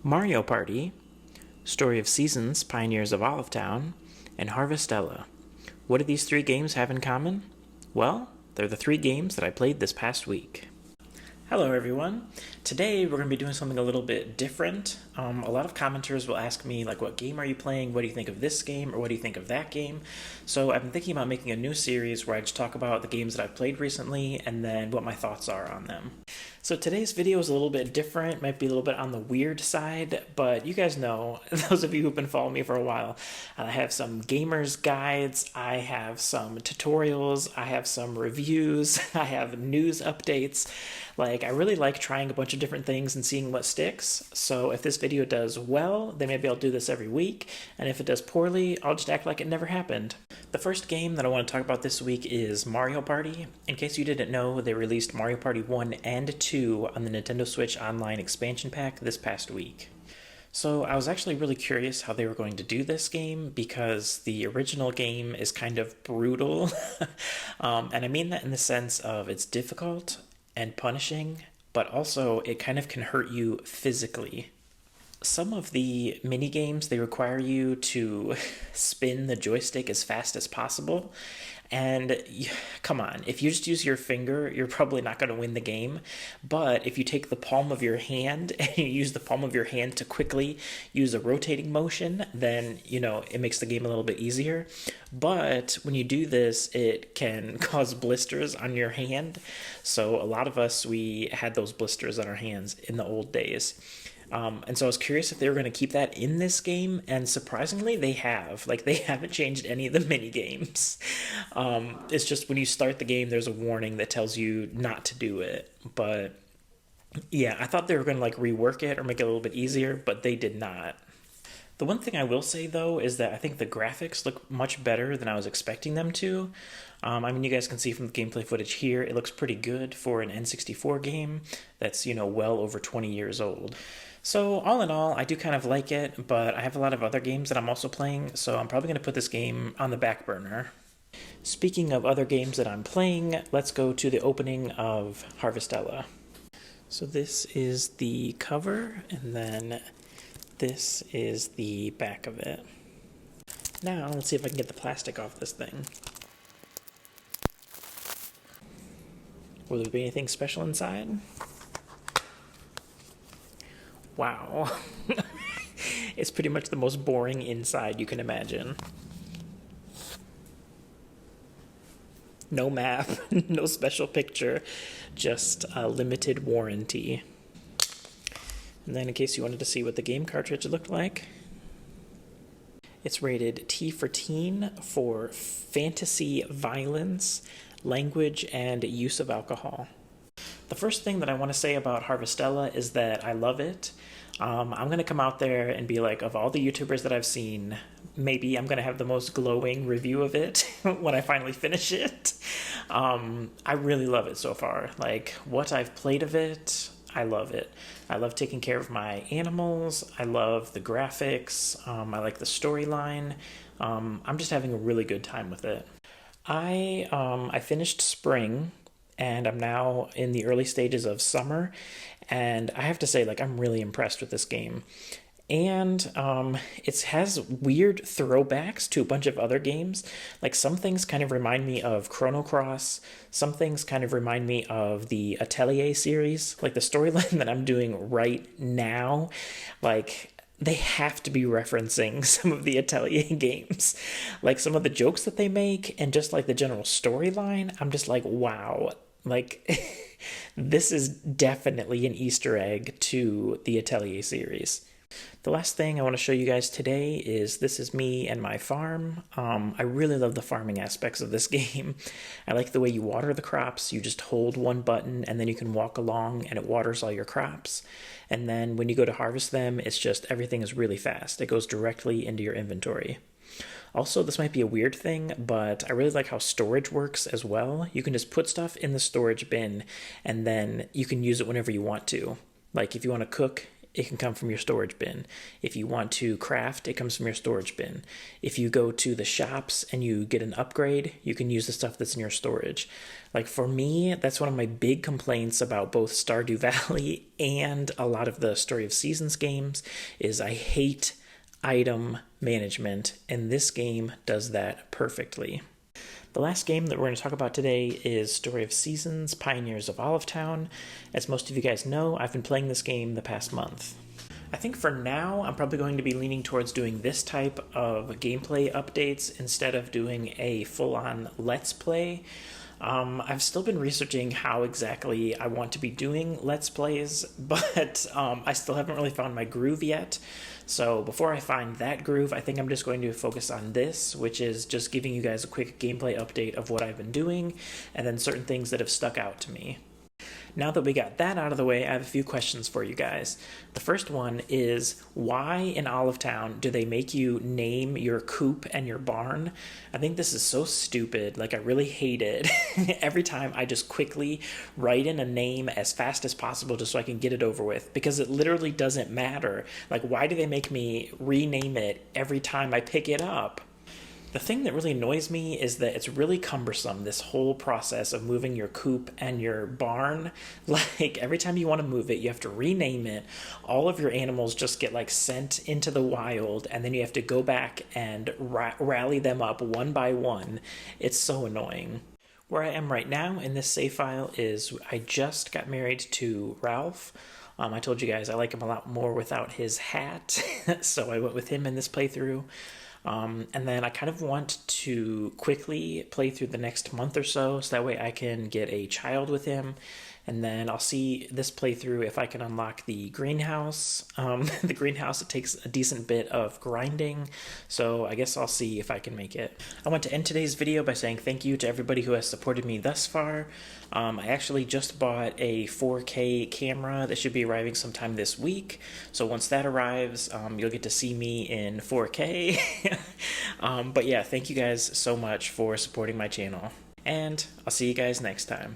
Mario Party, Story of Seasons, Pioneers of Olive Town, and Harvestella. What do these three games have in common? Well, they're the three games that I played this past week. Hello everyone. Today we're going to be doing something a little bit different. A lot of commenters will ask me like, what game are you playing? What do you think of this game? Or what do you think of that game? So I've been thinking about making a new series where I just talk about the games that I've played recently and then what my thoughts are on them. So today's video is a little bit different, might be a little bit on the weird side, but you guys know, those of you who've been following me for a while, I have some gamers guides, I have some tutorials, I have some reviews, I have news updates. Like, I really like trying a bunch of different things and seeing what sticks. So if this video does well, then maybe I'll do this every week. And if it does poorly, I'll just act like it never happened. The first game that I want to talk about this week is Mario Party. In case you didn't know, they released Mario Party 1 and 2 on the Nintendo Switch Online expansion pack this past week. So I was actually really curious how they were going to do this game because the original game is kind of brutal. And I mean that in the sense of it's difficult and punishing, but also it kind of can hurt you physically. Some of the mini games, they require you to spin the joystick as fast as possible. And come on, if you just use your finger, you're probably not going to win the game. But if you take the palm of your hand and you use the palm of your hand to quickly use a rotating motion, then, it makes the game a little bit easier. But when you do this, it can cause blisters on your hand. So a lot of us, we had those blisters on our hands in the old days. And so I was curious if they were going to keep that in this game, and surprisingly they have. Like, they haven't changed any of the mini games. It's just when you start the game, there's a warning that tells you not to do it. But yeah, I thought they were going to rework it or make it a little bit easier, but they did not. The one thing I will say, though, is that I think the graphics look much better than I was expecting them to. You guys can see from the gameplay footage here, it looks pretty good for an N64 game that's, well over 20 years old. So all in all, I do kind of like it, but I have a lot of other games that I'm also playing, so I'm probably going to put this game on the back burner. Speaking of other games that I'm playing, let's go to the opening of Harvestella. So this is the cover, and then this is the back of it. Now, let's see if I can get the plastic off this thing. Will there be anything special inside? Wow. It's pretty much the most boring inside you can imagine. No map, no special picture, just a limited warranty. And then in case you wanted to see what the game cartridge looked like, it's rated T for teen for fantasy, violence, language, and use of alcohol. The first thing that I want to say about Harvestella is that I love it. I'm going to come out there and be like, of all the YouTubers that I've seen, maybe I'm going to have the most glowing review of it when I finally finish it. I really love it so far. Like, what I've played of it, I love it. I love taking care of my animals. I love the graphics. I like the storyline. I'm just having a really good time with it. I finished spring, and I'm now in the early stages of summer, and I have to say, I'm really impressed with this game. And it has weird throwbacks to a bunch of other games. Like, some things kind of remind me of Chrono Cross. Some things kind of remind me of the Atelier series. Like, the storyline that I'm doing right now, they have to be referencing some of the Atelier games. Like, some of the jokes that they make and just, the general storyline, I'm just like, wow. This is definitely an Easter egg to the Atelier series. The last thing I want to show you guys today is this is me and my farm. I really love the farming aspects of this game. I like the way you water the crops. You just hold one button and then you can walk along and it waters all your crops. And then when you go to harvest them, it's just everything is really fast. It goes directly into your inventory. Also, this might be a weird thing, but I really like how storage works as well. You can just put stuff in the storage bin and then you can use it whenever you want to. Like, if you want to cook it can come from your storage bin. If you want to craft, it comes from your storage bin. If you go to the shops and you get an upgrade, you can use the stuff that's in your storage. Like for me, that's one of my big complaints about both Stardew Valley and a lot of the Story of Seasons games is I hate item management, and this game does that perfectly. The last game that we're going to talk about today is Story of Seasons, Pioneers of Olivetown. As most of you guys know, I've been playing this game the past month. I think for now, I'm probably going to be leaning towards doing this type of gameplay updates instead of doing a full-on Let's Play. I've still been researching how exactly I want to be doing Let's Plays, but I still haven't really found my groove yet. So before I find that groove, I think I'm just going to focus on this, which is just giving you guys a quick gameplay update of what I've been doing, and then certain things that have stuck out to me. Now that we got that out of the way, I have a few questions for you guys. The first one is, why in Olivetown do they make you name your coop and your barn? I think this is so stupid. Like, I really hate it. Every time I just quickly write in a name as fast as possible just so I can get it over with, because it literally doesn't matter. Like, why do they make me rename it every time I pick it up? The thing that really annoys me is that it's really cumbersome, this whole process of moving your coop and your barn. Like, every time you want to move it, you have to rename it. All of your animals just get, like, sent into the wild, and then you have to go back and rally them up one by one. It's so annoying. Where I am right now in this save file is I just got married to Ralph. I told you guys I like him a lot more without his hat, so I went with him in this playthrough. And then I kind of want to quickly play through the next month or so that way I can get a child with him. And then I'll see this playthrough if I can unlock the greenhouse. The greenhouse, it takes a decent bit of grinding, so I guess I'll see if I can make it. I want to end today's video by saying thank you to everybody who has supported me thus far. I actually just bought a 4K camera that should be arriving sometime this week, so once that arrives, you'll get to see me in 4K. But yeah, thank you guys so much for supporting my channel, and I'll see you guys next time.